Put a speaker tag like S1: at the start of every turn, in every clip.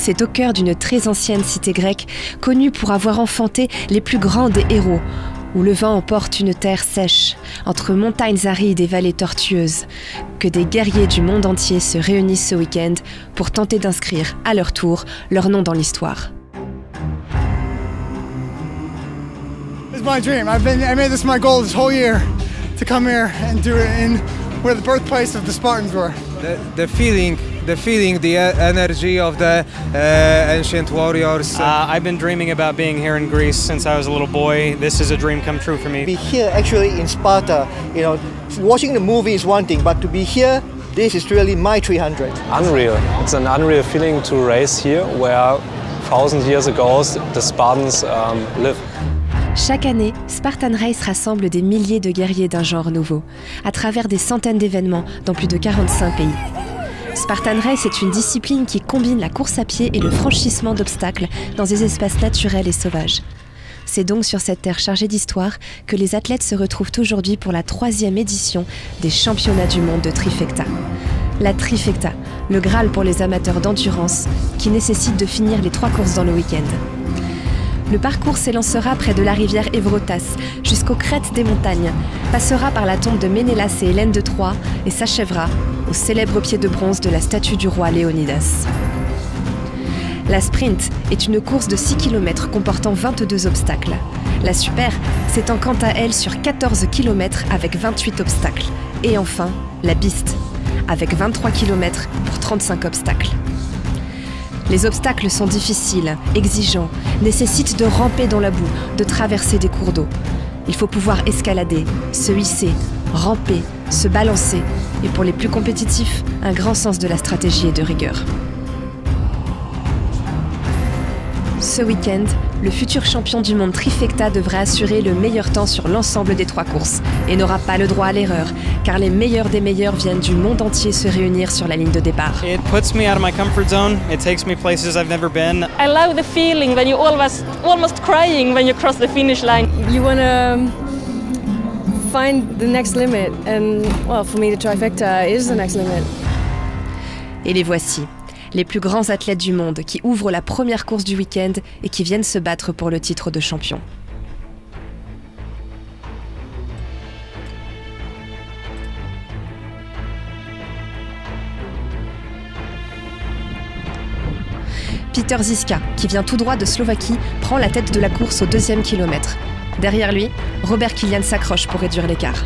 S1: Nice est au cœur d'une très ancienne cité grecque, connue pour avoir enfanté les plus grands des héros, où le vent emporte une terre sèche, entre montagnes arides et vallées tortueuses, que des guerriers du monde entier se réunissent ce week-end pour tenter d'inscrire, à leur tour, leur nom dans l'histoire.
S2: It's my dream. I made this my goal this whole year, to come here and do it in where the birthplace of the Spartans were.
S3: The feeling, the energy of the ancient warriors.
S4: I've been dreaming about being here in Greece since I was a little boy. This is a dream come true for me.
S5: Be here actually in Sparta, you know, watching the movie is one thing, but to be here, this is really my 300.
S6: Unreal. It's an unreal feeling to race here where 1,000 years ago the Spartans lived.
S1: Chaque année, Spartan Race rassemble des milliers de guerriers d'un genre nouveau, à travers des centaines d'événements dans plus de 45 pays. Spartan Race est une discipline qui combine la course à pied et le franchissement d'obstacles dans des espaces naturels et sauvages. C'est donc sur cette terre chargée d'histoire que les athlètes se retrouvent aujourd'hui pour la 3e édition des championnats du monde de trifecta. La trifecta, le Graal pour les amateurs d'endurance, qui nécessite de finir les 3 courses dans le week-end. Le parcours s'élancera près de la rivière Évrotas, jusqu'aux crêtes des montagnes, passera par la tombe de Ménélas et Hélène de Troie et s'achèvera au célèbre pied de bronze de la statue du roi Léonidas. La sprint est une course de 6 km comportant 22 obstacles. La super s'étend quant à elle sur 14 km avec 28 obstacles. Et enfin, la piste, avec 23 km pour 35 obstacles. Les obstacles sont difficiles, exigeants, nécessitent de ramper dans la boue, de traverser des cours d'eau. Il faut pouvoir escalader, se hisser, ramper, se balancer et pour les plus compétitifs, un grand sens de la stratégie et de rigueur. Ce week-end, le futur champion du monde trifecta devra assurer le meilleur temps sur l'ensemble des 3 courses et n'aura pas le droit à l'erreur, car les meilleurs des meilleurs viennent du monde entier se réunir sur la ligne de départ.
S4: It puts me out of my comfort zone. It takes me places I've never been.
S7: I love the feeling when you're almost crying when you cross the finish line.
S8: You want to find the next limit, and well, for me the trifecta is the next limit.
S1: Et les voici, les plus grands athlètes du monde qui ouvrent la première course du week-end et qui viennent se battre pour le titre de champion. Peter Žižka, qui vient tout droit de Slovaquie, prend la tête de la course au 2e kilomètre. Derrière lui, Robert Kilian s'accroche pour réduire l'écart.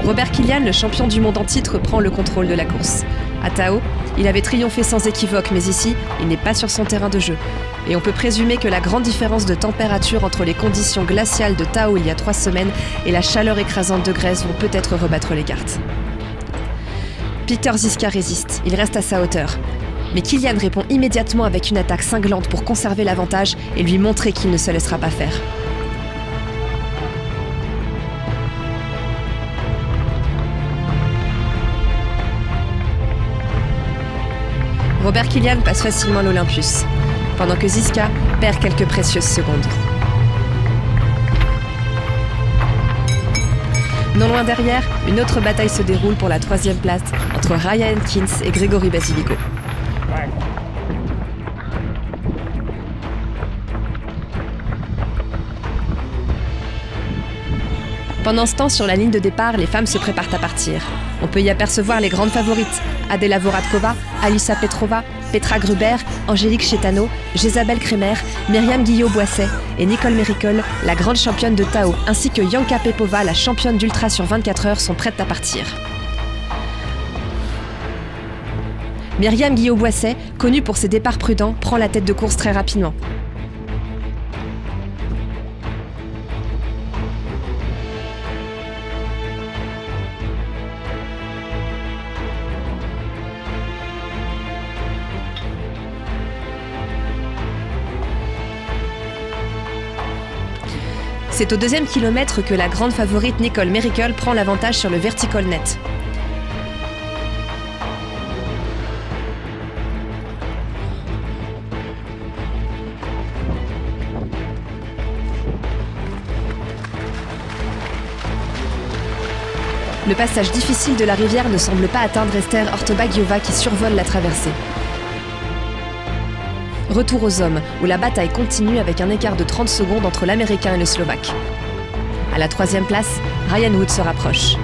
S1: Robert Kilian, le champion du monde en titre, prend le contrôle de la course. À Tao, il avait triomphé sans équivoque, mais ici, il n'est pas sur son terrain de jeu. Et on peut présumer que la grande différence de température entre les conditions glaciales de Tao il y a 3 semaines et la chaleur écrasante de Grèce vont peut-être rebattre les cartes. Peter Žižka résiste, il reste à sa hauteur. Mais Kilian répond immédiatement avec une attaque cinglante pour conserver l'avantage et lui montrer qu'il ne se laissera pas faire. Robert Kilian passe facilement l'Olympus, pendant que Žižka perd quelques précieuses secondes. Non loin derrière, une autre bataille se déroule pour la 3e place entre Ryan Atkins et Grégory Baziliko. Pendant ce temps, sur la ligne de départ, les femmes se préparent à partir. On peut y apercevoir les grandes favorites, Adela Voradkova, Alisa Petrova, Petra Gruber, Angélique Chetano, Jésabel Kremer, Myriam Guillot-Boisset et Nicole Méricole, la grande championne de Tao, ainsi que Yanka Pepova, la championne d'ultra sur 24 heures, sont prêtes à partir. Myriam Guillot-Boisset, connue pour ses départs prudents, prend la tête de course très rapidement. C'est au deuxième kilomètre que la grande favorite Nicole Merikel prend l'avantage sur le vertical net. Le passage difficile de la rivière ne semble pas atteindre Ester Ortobagiova qui survole la traversée. Retour aux hommes, où la bataille continue avec un écart de 30 secondes entre l'Américain et le Slovaque. À la 3e place, Ryan Wood se rapproche.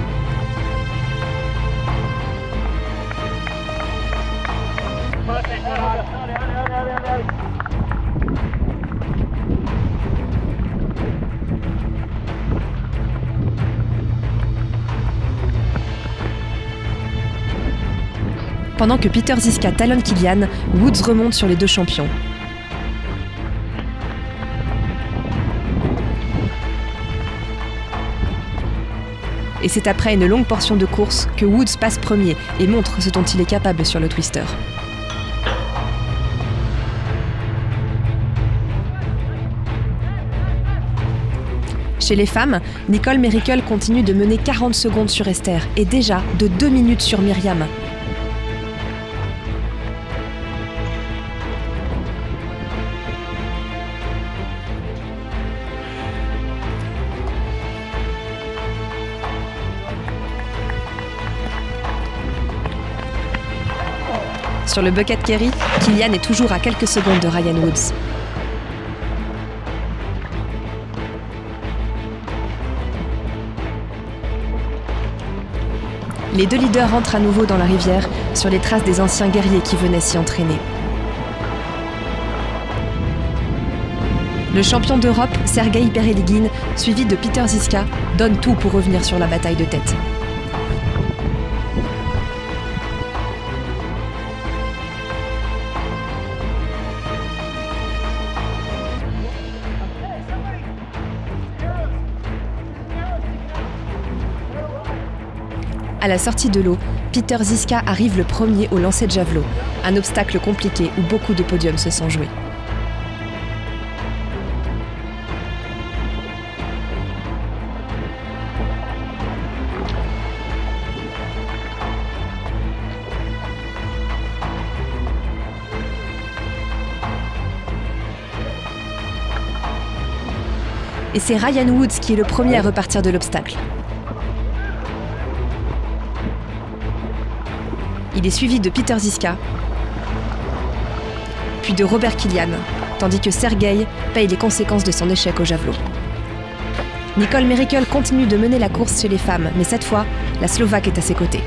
S1: Pendant que Peter Ziska talonne Kilian, Woods remonte sur les deux champions. Et c'est après une longue portion de course que Woods passe premier et montre ce dont il est capable sur le twister. Chez les femmes, Nicole Merikel continue de mener 40 secondes sur Ester et déjà de 2 minutes sur Myriam. Sur le bucket carry, Kilian est toujours à quelques secondes de Ryan Woods. Les deux leaders rentrent à nouveau dans la rivière, sur les traces des anciens guerriers qui venaient s'y entraîner. Le champion d'Europe, Sergei Pereligin, suivi de Peter Ziska, donne tout pour revenir sur la bataille de tête. À la sortie de l'eau, Peter Ziska arrive le premier au lancer de javelot, un obstacle compliqué où beaucoup de podiums se sont joués. Et c'est Ryan Woods qui est le premier à repartir de l'obstacle. Il est suivi de Peter Ziska, puis de Robert Kilian, tandis que Sergei paye les conséquences de son échec au javelot. Nicole Merikel continue de mener la course chez les femmes, mais cette fois, la Slovaque est à ses côtés.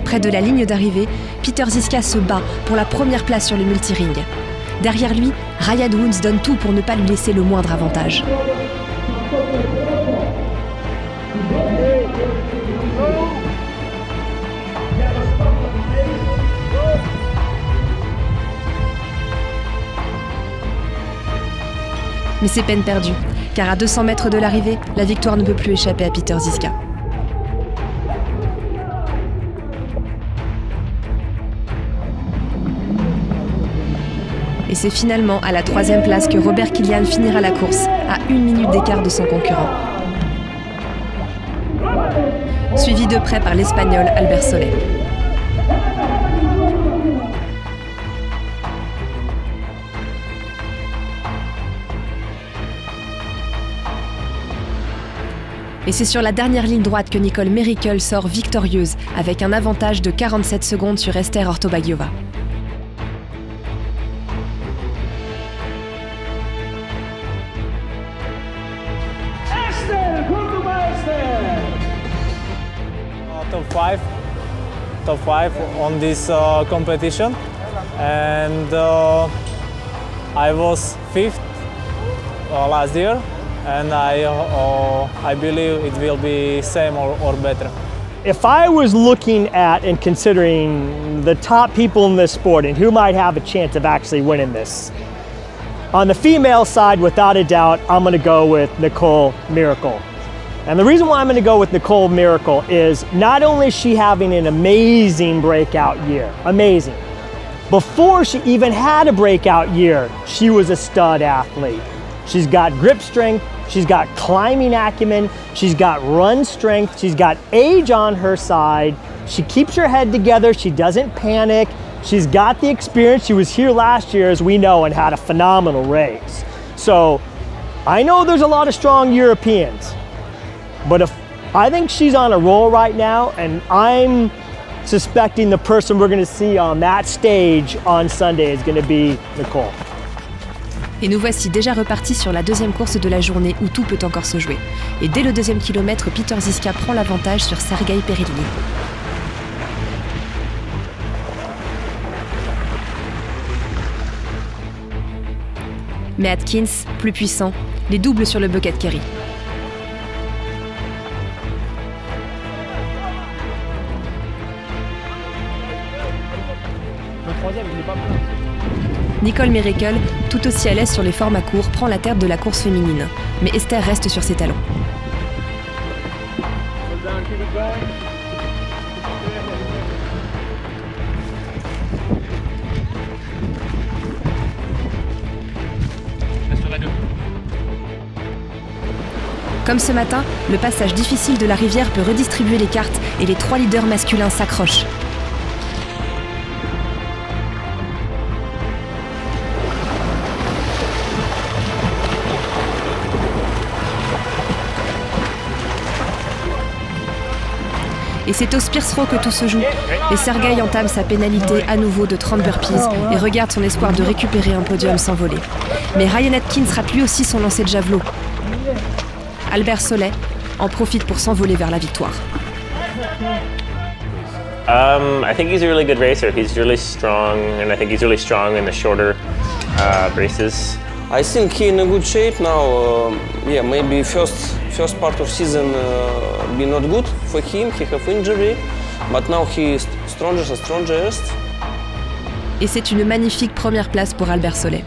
S1: Près de la ligne d'arrivée, Peter Ziska se bat pour la première place sur le multiring. Derrière lui, Ryan Woods donne tout pour ne pas lui laisser le moindre avantage. Mais c'est peine perdue, car à 200 mètres de l'arrivée, la victoire ne peut plus échapper à Peter Ziska. Et c'est finalement à la 3e place que Robert Kilian finira la course, à 1 minute d'écart de son concurrent. Suivi de près par l'Espagnol Albert Soler. Et c'est sur la dernière ligne droite que Nicole Merikel sort victorieuse, avec un avantage de 47 secondes sur Ester Ortobagiova.
S9: Top five on this competition, and I was 5th last year, and I believe it will be same or better.
S10: If I was looking at and considering the top people in this sport and who might have a chance of actually winning this, On the female side, without a doubt, I'm going to go with Nicole Miracle. And the reason why I'm going to go with Nicole Miracle is not only is she having an amazing breakout year, amazing. Before she even had a breakout year, she was a stud athlete. She's got grip strength, she's got climbing acumen, she's got run strength, she's got age on her side. She keeps her head together, she doesn't panic. She's got the experience. She was here last year, as we know, and had a phenomenal race. So I know there's a lot of strong Europeans, but I think she's on a roll right now, and I'm suspecting the person we're going to see on that stage on Sunday is going to be Nicole.
S1: Et nous voici déjà repartis sur la deuxième course de la journée où tout peut encore se jouer. Et dès le deuxième kilomètre, Peter Ziska prend l'avantage sur Sergei Perelini. Mais Atkins, plus puissant, les double sur le Bucket Kerry. Nicole Miracle, tout aussi à l'aise sur les formats courts, prend la tête de la course féminine. Mais Esther reste sur ses talons. Comme ce matin, le passage difficile de la rivière peut redistribuer les cartes et les 3 leaders masculins s'accrochent. Et c'est au Spearsthrow que tout se joue. Et Sergei entame sa pénalité à nouveau de 30 burpees et regarde son espoir de récupérer un podium s'envoler. Mais Ryan Atkins rate lui aussi son lancer de javelot. Albert Solet en profite pour s'envoler vers la victoire.
S11: I think he's a really good racer. He's really strong, and I think he's really strong in the shorter races.
S12: I think he's in a good shape now. Yeah, maybe first part of season be not good for him. He have injury, but now he is strongest.
S1: Et c'est une magnifique première place pour Albert Solet.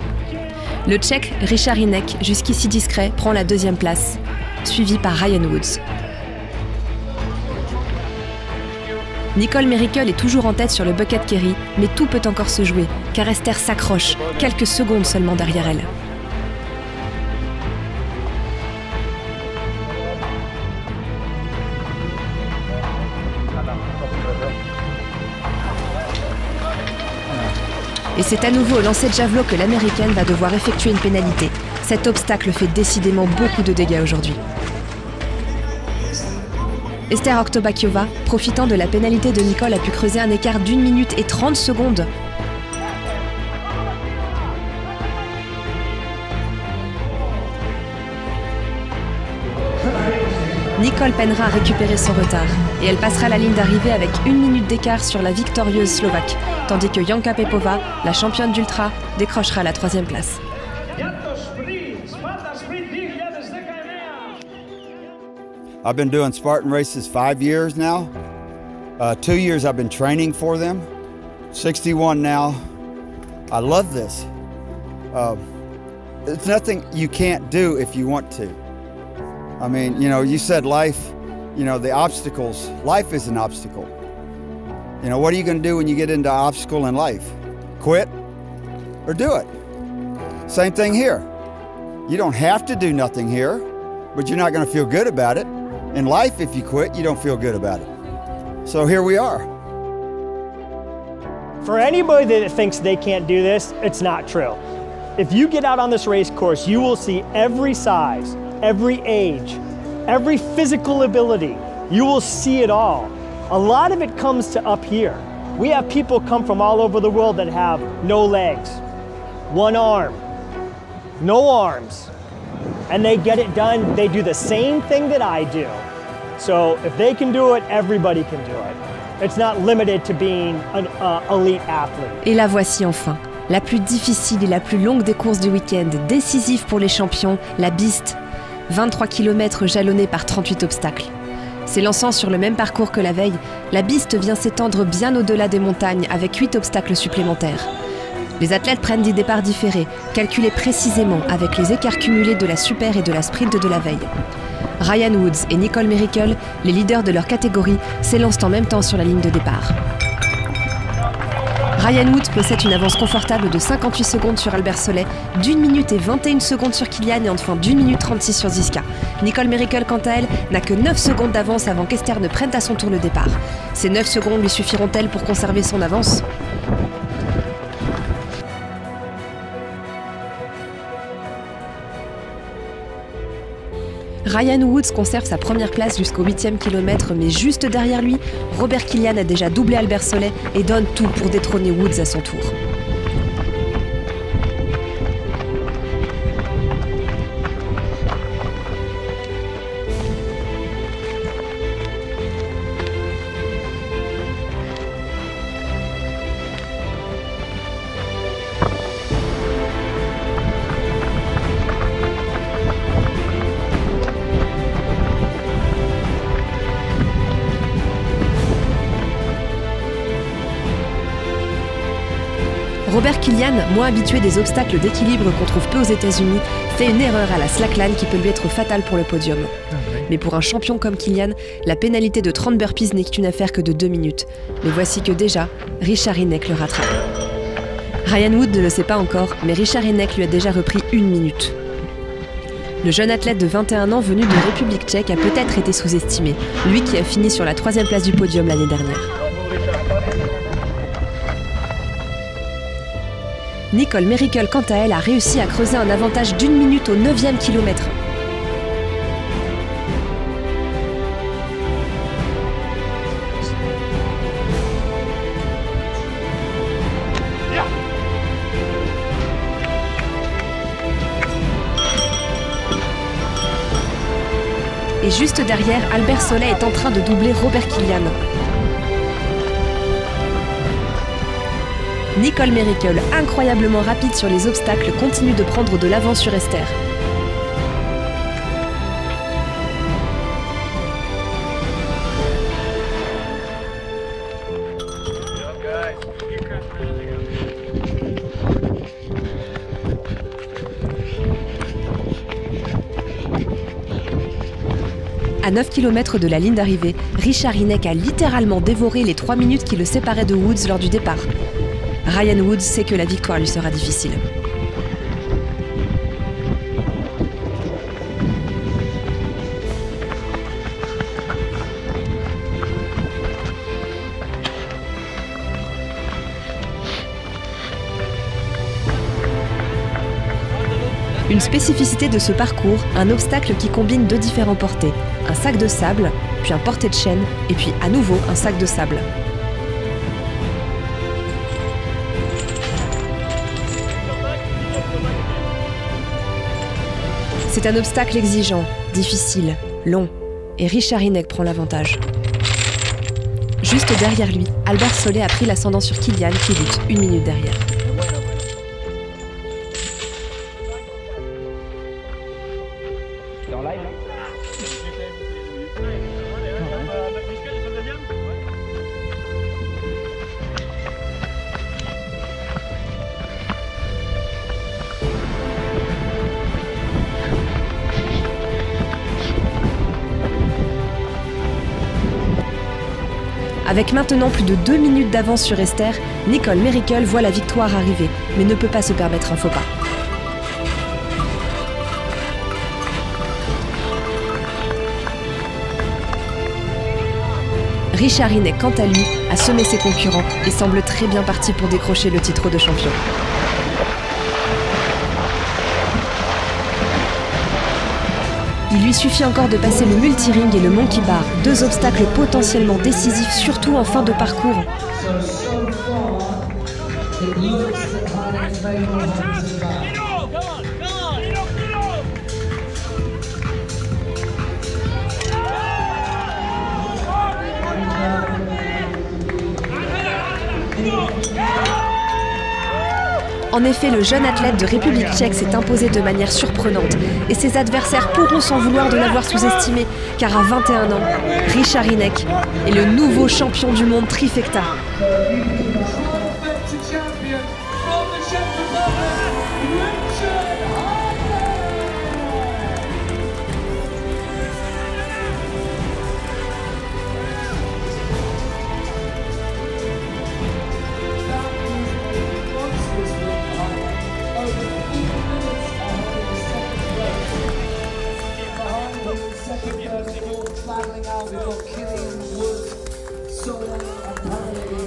S1: Le Tchèque Richard Hinek, jusqu'ici discret, prend la deuxième place, suivi par Ryan Woods. Nicole Miracle est toujours en tête sur le Bucket Kerry, mais tout peut encore se jouer, car Esther s'accroche, quelques secondes seulement derrière elle. Et c'est à nouveau au lancer de javelot que l'Américaine va devoir effectuer une pénalité. Cet obstacle fait décidément beaucoup de dégâts aujourd'hui. Esther Oktobakiova, profitant de la pénalité de Nicole, a pu creuser un écart d'1 minute et 30 secondes. Nicole peinera à récupérer son retard et elle passera la ligne d'arrivée avec 1 minute d'écart sur la victorieuse slovaque, tandis que Janka Pepova, la championne d'ultra, décrochera la 3e place.
S13: I've been doing Spartan races 5 years now. 2 years I've been training for them. 61 now. I love this. It's nothing you can't do if you want to. I mean, you know, you said life, you know, the obstacles. Life is an obstacle. You know, what are you going to do when you get into an obstacle in life? Quit or do it? Same thing here. You don't have to do nothing here, but you're not going to feel good about it. In life, if you quit, you don't feel good about it. So here we are.
S10: For anybody that thinks they can't do this, it's not true. If you get out on this race course, you will see every size, every age, every physical ability. You will see it all. A lot of it comes to up here. We have people come from all over the world that have no legs, 1 arm, no arms, and they get it done. They do the same thing that I do. So if they can do it, everybody can do it. It's not limited to being an elite athlete.
S1: Et la voici enfin, la plus difficile et la plus longue des courses du week-end, décisive pour les champions, la Beast. 23 km jalonnés par 38 obstacles. S'élançant sur le même parcours que la veille, la Beast vient s'étendre bien au-delà des montagnes avec 8 obstacles supplémentaires. Les athlètes prennent des départs différés, calculés précisément avec les écarts cumulés de la super et de la sprint de la veille. Ryan Woods et Nicole Mericle, les leaders de leur catégorie, s'élancent en même temps sur la ligne de départ. Ryan Woods possède une avance confortable de 58 secondes sur Albert Solet, d'1 minute et 21 secondes sur Kilian et enfin d'1 minute 36 sur Ziska. Nicole Mericle, quant à elle, n'a que 9 secondes d'avance avant qu'Esther ne prenne à son tour le départ. Ces 9 secondes lui suffiront-elles pour conserver son avance ? Ryan Woods conserve sa première place jusqu'au 8e kilomètre, mais juste derrière lui, Robert Kilian a déjà doublé Albert Solet et donne tout pour détrôner Woods à son tour. Robert Kilian, moins habitué des obstacles d'équilibre qu'on trouve peu aux États-Unis, fait une erreur à la slackline qui peut lui être fatale pour le podium. Mais pour un champion comme Kilian, la pénalité de 30 burpees n'est qu'une affaire que de 2 minutes. Mais voici que déjà, Richard Hynek le rattrape. Ryan Wood ne le sait pas encore, mais Richard Hynek lui a déjà repris 1 minute. Le jeune athlète de 21 ans venu de République tchèque a peut-être été sous-estimé, lui qui a fini sur la 3e place du podium l'année dernière. Nicole Mericle, quant à elle, a réussi à creuser un avantage d'1 minute au 9e kilomètre. Et juste derrière, Albert Solet est en train de doubler Robert Kilian. Nicole Mericle, incroyablement rapide sur les obstacles, continue de prendre de l'avance sur Esther. À 9 km de la ligne d'arrivée, Richard Hynek a littéralement dévoré les 3 minutes qui le séparaient de Woods lors du départ. Ryan Woods sait que la victoire lui sera difficile. Une spécificité de ce parcours, un obstacle qui combine 2 différents portés. Un sac de sable, puis un porté de chaîne, et puis à nouveau un sac de sable. C'est un obstacle exigeant, difficile, long, et Richard Hynek prend l'avantage. Juste derrière lui, Albert Solet a pris l'ascendant sur Kilian qui lutte 1 minute derrière. Avec maintenant plus de 2 minutes d'avance sur Esther, Nicole Mericle voit la victoire arriver, mais ne peut pas se permettre un faux pas. Richard Hynek, quant à lui, a semé ses concurrents et semble très bien parti pour décrocher le titre de champion. Il lui suffit encore de passer le multi-ring et le monkey bar, 2 obstacles potentiellement décisifs, surtout en fin de parcours. En effet, le jeune athlète de République tchèque s'est imposé de manière surprenante et ses adversaires pourront s'en vouloir de l'avoir sous-estimé, car à 21 ans, Richard Hynek est le nouveau champion du monde trifecta.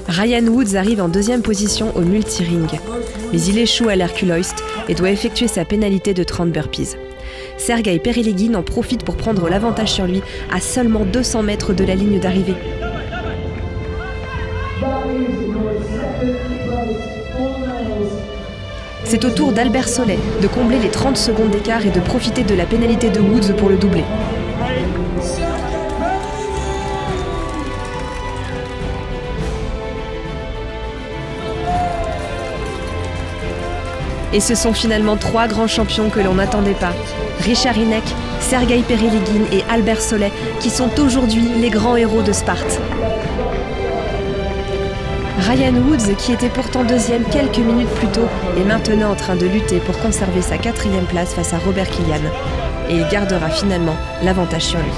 S1: Ryan Woods arrive en deuxième position au multi-ring, mais il échoue à l'Herculoist et doit effectuer sa pénalité de 30 burpees. Sergei Pereligin en profite pour prendre l'avantage sur lui à seulement 200 mètres de la ligne d'arrivée. C'est au tour d'Albert Solet de combler les 30 secondes d'écart et de profiter de la pénalité de Woods pour le doubler. Et ce sont finalement 3 grands champions que l'on n'attendait pas. Richard Hynek, Sergei Pereligin et Albert Solet, qui sont aujourd'hui les grands héros de Sparte. Ryan Woods, qui était pourtant deuxième quelques minutes plus tôt, est maintenant en train de lutter pour conserver sa 4e place face à Robert Kilian. Et il gardera finalement l'avantage sur lui.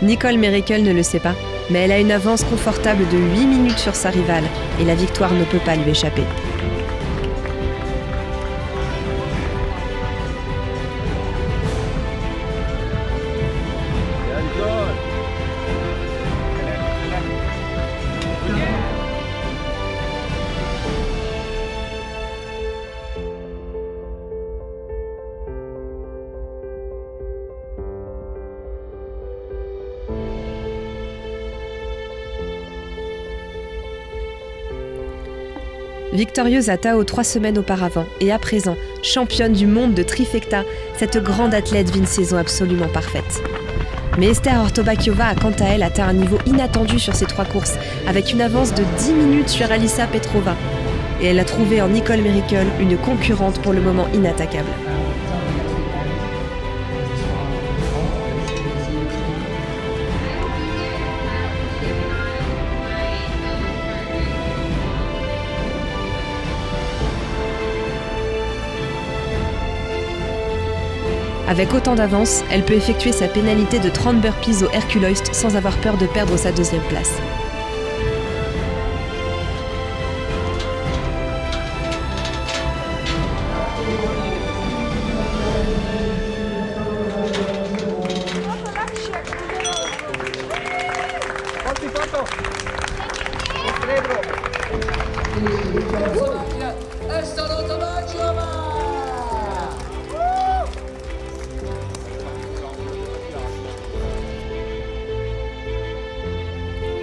S1: Nicole Merikel ne le sait pas, mais elle a une avance confortable de 8 minutes sur sa rivale et la victoire ne peut pas lui échapper. Victorieuse à Tao 3 semaines auparavant et à présent championne du monde de trifecta, cette grande athlète vit une saison absolument parfaite. Mais Esther Ortobakiova a quant à elle atteint un niveau inattendu sur ces 3 courses, avec une avance de 10 minutes sur Alisa Petrova. Et elle a trouvé en Nicole Merikel une concurrente pour le moment inattaquable. Avec autant d'avance, elle peut effectuer sa pénalité de 30 burpees au Herculoist sans avoir peur de perdre sa 2e place.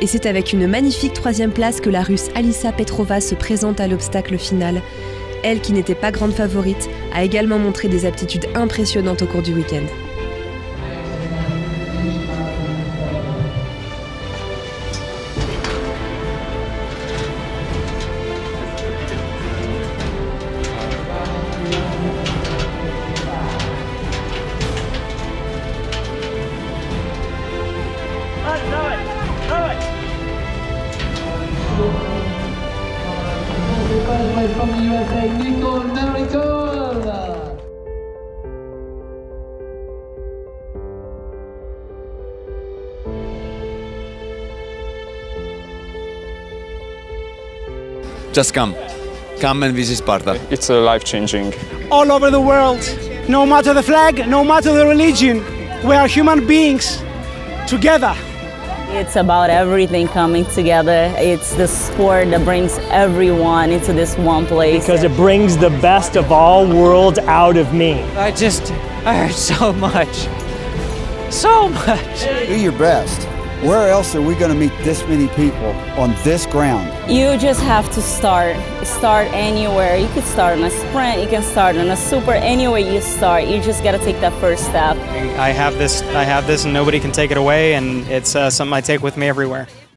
S1: Et c'est avec une magnifique 3e place que la Russe Alisa Petrova se présente à l'obstacle final. Elle, qui n'était pas grande favorite, a également montré des aptitudes impressionnantes au cours du week-end.
S14: From the USA, Nicole Merikel.
S15: Just come and visit Sparta.
S16: It's life-changing.
S17: All over the world, no matter the flag, no matter the religion, we are human beings together.
S18: It's about everything coming together. It's the sport that brings everyone into this one place.
S10: Because it brings the best of all worlds out of me.
S19: I heard so much. So much.
S13: Do your best. Where else are we going to meet this many people on this ground?
S18: You just have to start anywhere. You could start on a sprint, you can start on a super, anywhere you start, you just got to take that first step.
S4: I have this and nobody can take it away, and it's something I take with me everywhere.